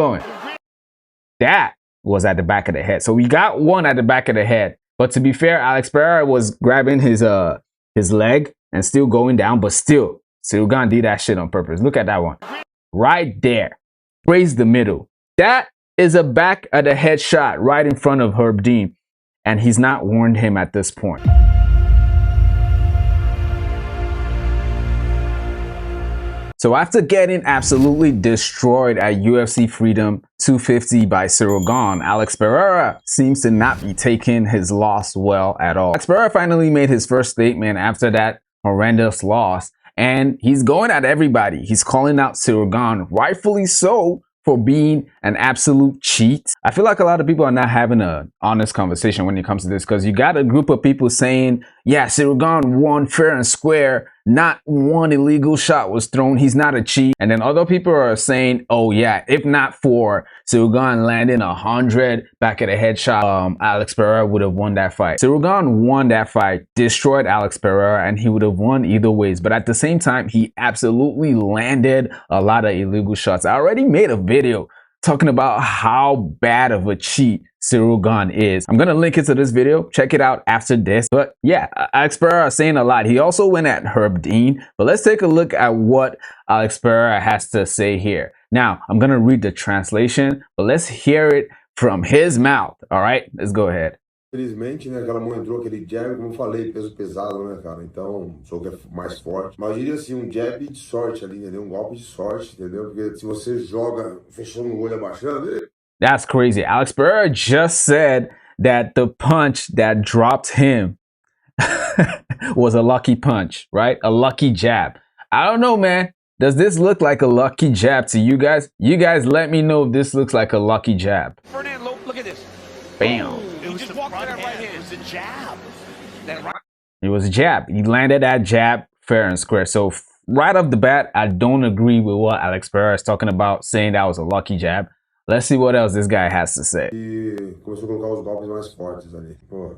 Going. That was at the back of the head. So we got one at the back of the head. But to be fair, Alex Pereira was grabbing his leg and still going down, but still, Ciryl Gane did that shit on purpose. Look at that one. Right there. Raise the middle. That is a back of the head shot right in front of Herb Dean. And he's not warned him at this point. So after getting absolutely destroyed at UFC Freedom 250 by Ciryl Gane, Alex Pereira seems to not be taking his loss well at all. Alex Pereira finally made his first statement after that horrendous loss, and he's going at everybody. He's calling out Ciryl Gane, rightfully so, for being an absolute cheat. I feel like a lot of people are not having an honest conversation when it comes to this, because you got a group of people saying, yeah, Ciryl Gane won fair and square. Not one illegal shot was thrown. He's not a cheat. And then other people are saying, oh yeah, if not for Ciryl Gane landing 100 back at a headshot, Alex Pereira would have won that fight. Ciryl Gane won that fight, destroyed Alex Pereira, and he would have won either ways. But at the same time, he absolutely landed a lot of illegal shots. I already made a video talking about how bad of a cheat Ciryl Gane is. I'm gonna link it to this video. Check it out after this. But yeah, Alex Pereira is saying a lot. He also went at Herb Dean. But let's take a look at what Alex Pereira has to say here. Now, I'm gonna read the translation, but let's hear it from his mouth. All right, let's go ahead. Infelizmente, né, aquela mão entrou, aquele jab, como eu falei, peso pesado, né, cara? Então, soco é mais forte. Mas eu diria assim, jab de sorte ali, entendeu? Golpe de sorte, entendeu? Porque se você joga fechando o olho, abaixando... That's crazy. Alex Pereira just said that the punch that dropped him was a lucky punch, right? A lucky jab. I don't know, man. Does this look like a lucky jab to you guys? You guys let me know if this looks like a lucky jab. Fernando, look at this. Bam. It was just walked in that right hand. It was a jab. It was a jab. He landed that jab fair and square. So right off the bat, I don't agree with what Alex Pereira is talking about, saying that was a lucky jab. Let's see what else this guy has to say. E começou a colocar os golpes mais fortes ali. Pô,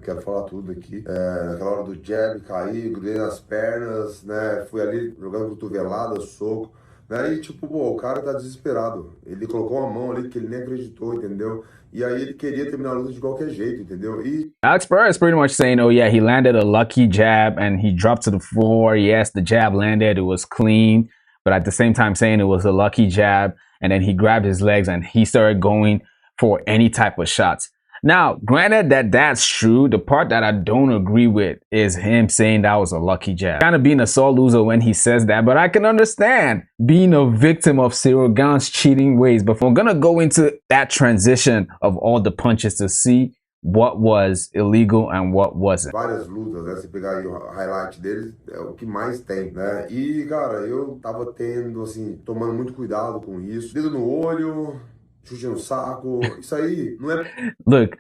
quero falar tudo aqui. Naquela hora do jab, caí, grudei nas pernas, né? Fui ali jogando cotovelada, soco. Né? E tipo, pô, o cara tá desesperado. Ele colocou uma mão ali que ele nem acreditou, entendeu? E aí ele queria terminar a luta de qualquer jeito, entendeu? E Alex Pereira is pretty much saying, oh yeah, he landed a lucky jab and he dropped to the floor. Yes, the jab landed, it was clean. But at the same time saying it was a lucky jab. And then he grabbed his legs and he started going for any type of shots. Now, granted that that's true, the part that I don't agree with is him saying that was a lucky jab. Kind of being a sore loser when he says that, but I can understand being a victim of Ciryl Gane's cheating ways. But we're gonna go into that transition of all the punches to see what was illegal and what wasn't. Várias lutas, né? Se pegar aí o highlight deles, é o que mais tem, né? E, cara, eu tava tendo, assim, tomando muito cuidado com isso. Dedo no olho, chute no saco, isso aí não é... Look,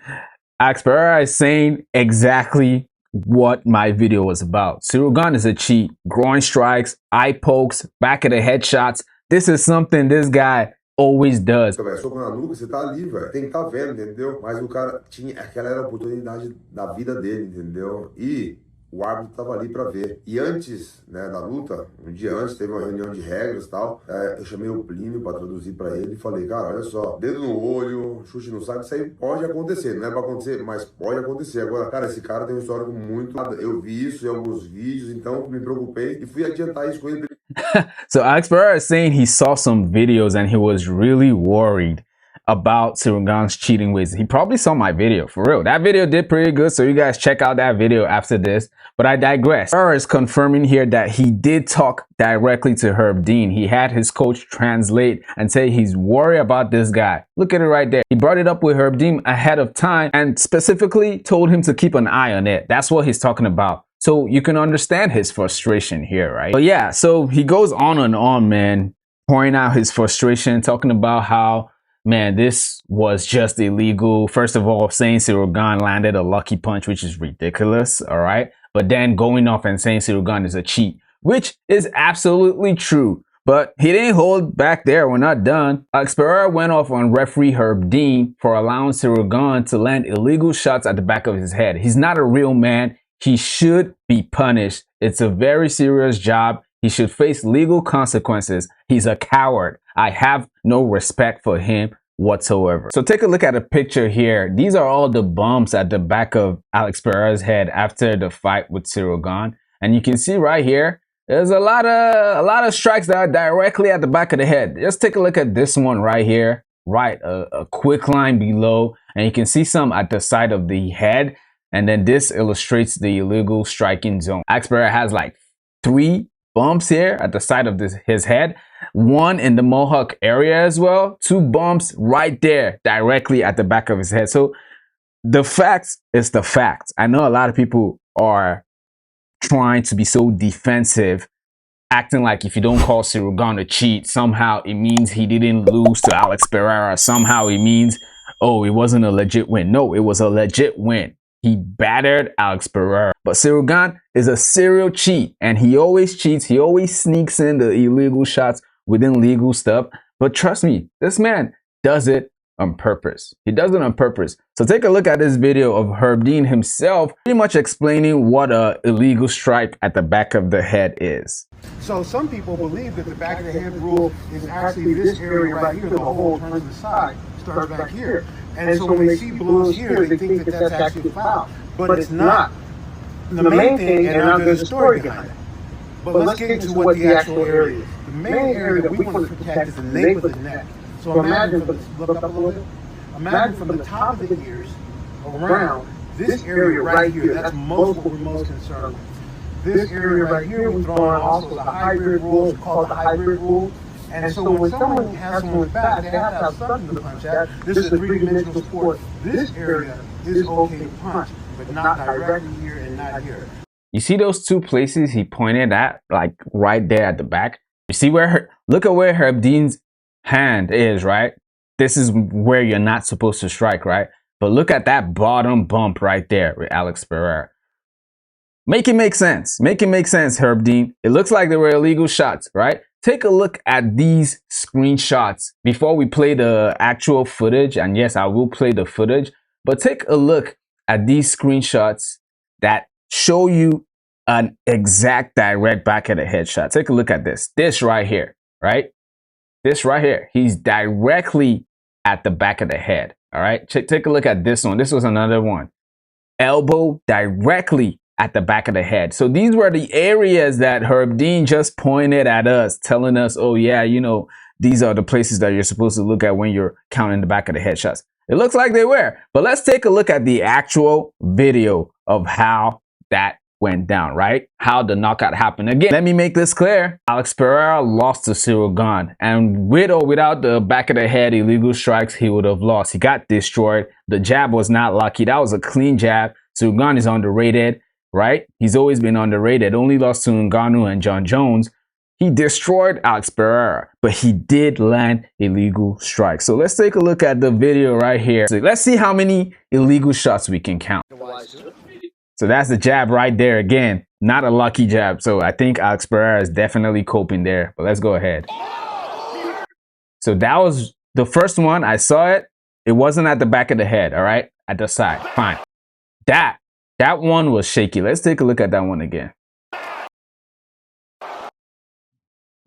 Alex Pereira is saying exactly what my video was about. Ciryl Gane is a cheat. Groin strikes, eye pokes, back of the head shots. This is something this guy always does. Soco na nuca, você tá ali, velho. Tem que tá vendo, entendeu? Mas o cara tinha... Aquela era a oportunidade da vida dele, entendeu? E o árbitro tava ali pra ver. E antes, né, da luta, um dia antes, teve uma reunião de regras e tal. Eu chamei o Plínio pra traduzir pra ele e falei, cara, olha só, dedo no olho, chute no saco, isso aí pode acontecer. Não é pra acontecer, mas pode acontecer. Agora, cara, esse cara tem um histórico muito... Eu vi isso em alguns vídeos, então me preocupei e fui adiantar isso com ele. So Alex Pereira is saying he saw some videos and he was really worried about Ciryl Gane's cheating ways. He probably saw my video, for real. That video did pretty good, so you guys check out that video after this. But I digress. Pereira is confirming here that he did talk directly to Herb Dean. He had his coach translate and say he's worried about this guy. Look at it right there. He brought it up with Herb Dean ahead of time and specifically told him to keep an eye on it. That's what he's talking about. So you can understand his frustration here, right? But yeah, so he goes on and on, man, pouring out his frustration, talking about how, man, this was just illegal. First of all, saying Ciryl Gane landed a lucky punch, which is ridiculous, all right? But then going off and saying Ciryl Gane is a cheat, which is absolutely true. But he didn't hold back there. We're not done. Alex Pereira went off on referee Herb Dean for allowing Ciryl Gane to land illegal shots at the back of his head. He's not a real man. He should be punished. It's a very serious job. He should face legal consequences. He's a coward. I have no respect for him whatsoever. So take a look at a picture here. These are all the bumps at the back of Alex Pereira's head after the fight with Ciryl Gane. And you can see right here, there's a lot of strikes that are directly at the back of the head. Just take a look at this one right here, right? A quick line below, and you can see some at the side of the head. And then this illustrates the illegal striking zone. Alex Pereira has like 3 bumps here at the side of his head, 1 in the mohawk area as well, 2 bumps right there directly at the back of his head. So the facts is the facts. I know a lot of people are trying to be so defensive, acting like if you don't call Ciryl Gane a cheat, somehow it means he didn't lose to Alex Pereira. Somehow it means, oh, it wasn't a legit win. No, it was a legit win. He battered Alex Pereira. But Ciryl Gane is a serial cheat, and he always cheats. He always sneaks in the illegal shots within legal stuff. But trust me, this man does it on purpose. He does it on purpose. So take a look at this video of Herb Dean himself pretty much explaining what a illegal strike at the back of the head is. So some people believe that the back of the head rule is actually this area right here. The hole turns to the side, starts back here. And so when they see blows here, they think that that's actually foul. But it's not. The main thing, and now there's a story behind it. But let's get into what the actual area is. The main area that we want to protect is the nape of the neck. So imagine from the, look up a little bit. Imagine from the top of the ears around this area right here. That's most what we're most concerned with. This area right here we throw on also the hybrid rule. It's called the hybrid rule. And so when someone has someone's back, they have to have something to punch at. This is a 3-dimensional sport. This area is okay to punch, but not directly here and not here. You see those 2 places he pointed at, like right there at the back? You see where, look at where Herb Dean's hand is, right? This is where you're not supposed to strike, right? But look at that bottom bump right there with Alex Pereira. Make it make sense. Make it make sense, Herb Dean. It looks like they were illegal shots, right? Take a look at these screenshots before we play the actual footage. And yes, I will play the footage, but take a look at these screenshots that show you an exact direct back of the head shot. Take a look at this. This right here, right? This right here. He's directly at the back of the head. All right. Take a look at this one. This was another one. Elbow directly at the back of the head. So these were the areas that Herb Dean just pointed at us, telling us, oh yeah, you know, these are the places that you're supposed to look at when you're counting the back of the headshots. It looks like they were, but let's take a look at the actual video of how that went down, right? How the knockout happened. Again, let me make this clear. Alex Pereira lost to Ciryl Gane, and with or without the back of the head illegal strikes, he would have lost. He got destroyed. The jab was not lucky. That was a clean jab. Ciryl Gane is underrated, right? He's always been underrated. Only lost to Ngannou and John Jones. He destroyed Alex Pereira, but he did land illegal strikes. So let's take a look at the video right here. So let's see how many illegal shots we can count. So that's the jab right there. Again, not a lucky jab. So I think Alex Pereira is definitely coping there, but let's go ahead. So that was the first one. I saw it. It wasn't at the back of the head, all right? At the side, fine. That one was shaky. Let's take a look at that one again.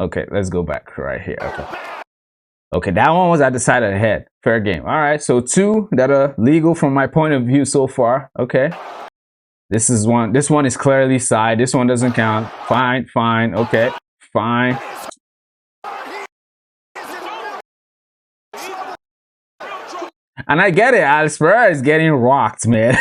Okay, let's go back right here. Okay, that one was at the side of the head. Fair game. All right, so 2 that are legal from my point of view so far. Okay. This one is clearly side. This one doesn't count. Fine, fine. Okay, fine. And I get it. Alex Pereira is getting rocked, man.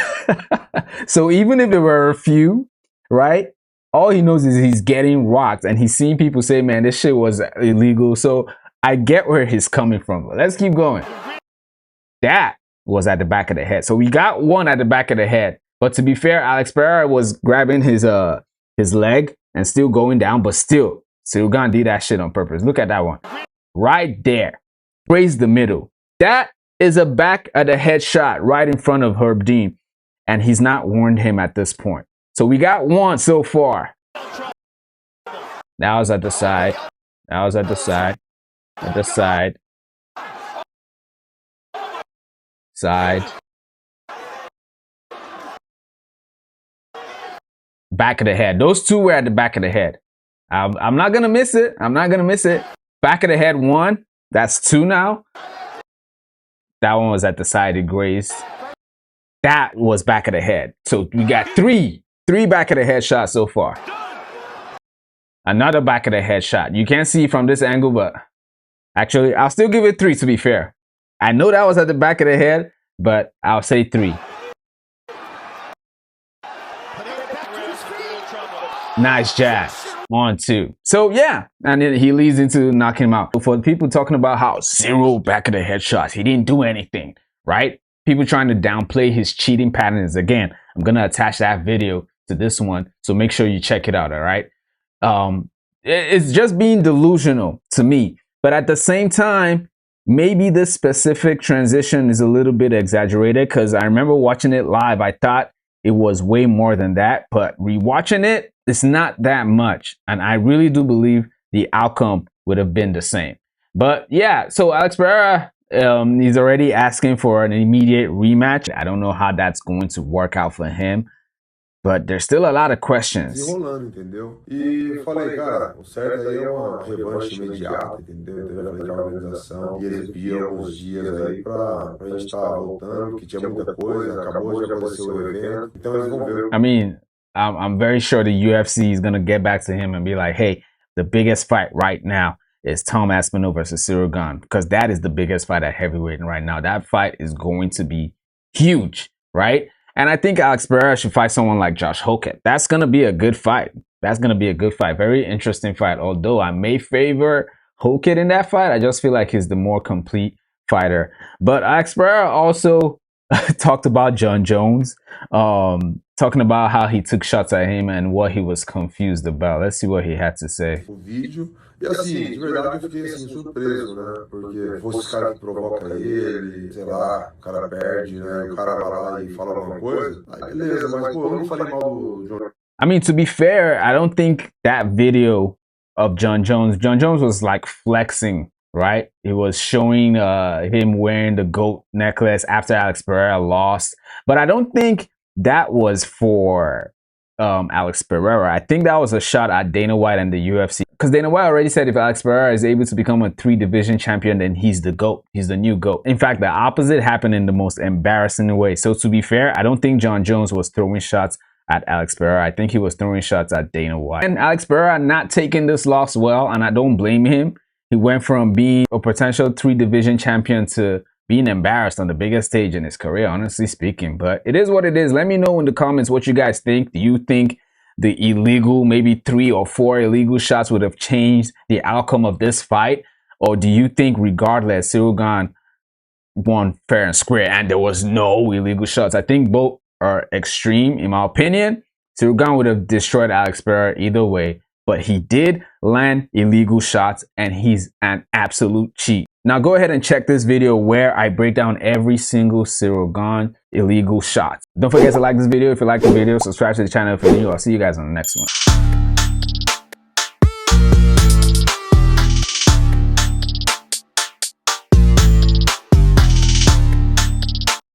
So even if there were a few, right? All he knows is he's getting rocked, and he's seeing people say, man, this shit was illegal. So I get where he's coming from. But let's keep going. That was at the back of the head. So we got 1 at the back of the head. But to be fair, Alex Pereira was grabbing his leg and still going down, but still, Ciryl Gane did that shit on purpose. Look at that one. Right there. Raise the middle. That is a back of the head shot right in front of Herb Dean. And he's not warned him at this point. So we got 1 so far. That was at the side. That was at the side. At the side. Side. Back of the head. Those 2 were at the back of the head. I'm not gonna miss it. I'm not gonna miss it. Back of the head 1. That's 2 now. That one was at the side of Grace. That was back of the head. So we got 3 back of the head shots so far. Another back of the head shot. You can't see from this angle, but actually, I'll still give it 3 to be fair. I know that was at the back of the head, but I'll say 3. Nice jab. 1, 2. So yeah, and then he leads into knocking him out. For the people talking about how Ciryl back of the head shots, he didn't do anything, right? People trying to downplay his cheating patterns. Again, I'm gonna attach that video to this one, so make sure you check it out. All right. It's just being delusional to me, but at the same time, maybe this specific transition is a little bit exaggerated because I remember watching it live. I thought it was way more than that, but rewatching it, it's not that much. And I really do believe the outcome would have been the same. But yeah, so Alex Pereira, he's already asking for an immediate rematch. I don't know how that's going to work out for him. But there's still a lot of questions. Desenrolando, entendeu? E falei, cara, o certo aí é uma revanche imediata, entendeu? Então eu falei com a organização e eles pediram alguns dias aí pra gente estar voltando, que tinha muita coisa, acabou de acontecer o evento, então eles vão ver. I mean, I'm very sure the UFC is gonna get back to him and be like, hey, the biggest fight right now is Tom Aspinall versus Ciryl Gane, because that is the biggest fight at heavyweight right now. That fight is going to be huge, right? And I think Alex Pereira should fight someone like Josh Hokett. That's going to be a good fight. That's going to be a good fight. Very interesting fight. Although I may favor Hokett in that fight, I just feel like he's the more complete fighter. But Alex Pereira also talked about John Jones, talking about how he took shots at him and what he was confused about. Let's see what he had to say. O vídeo. E assim, de verdade eu fiquei assim surpreso, né? Porque fosse os caras que provoca ele, sei lá, o cara perde, né? O cara vai lá e fala alguma coisa. Aí beleza, mas pô, eu não falei mal do John. I mean, to be fair, I don't think that video of John Jones was like flexing, right? It was showing him wearing the GOAT necklace after Alex Pereira lost. But I don't think that was for Alex Pereira. I think that was a shot at Dana White and the UFC. Because Dana White already said if Alex Pereira is able to become a 3-division champion, then he's the GOAT. He's the new GOAT. In fact, the opposite happened in the most embarrassing way. So to be fair, I don't think John Jones was throwing shots at Alex Pereira. I think he was throwing shots at Dana White. And Alex Pereira not taking this loss well, and I don't blame him. He went from being a potential 3-division champion to being embarrassed on the biggest stage in his career, honestly speaking. But it is what it is. Let me know in the comments what you guys think. Do you think the illegal, maybe 3 or 4 illegal shots would have changed the outcome of this fight? Or do you think regardless, Ciryl Gane won fair and square and there was no illegal shots? I think both are extreme. In my opinion, Ciryl Gane would have destroyed Alex Pereira either way. But he did land illegal shots and he's an absolute cheat. Now go ahead and check this video where I break down every single Ciryl Gane illegal shot. Don't forget to like this video if you like the video, subscribe to the channel if you're new. I'll see you guys on the next one.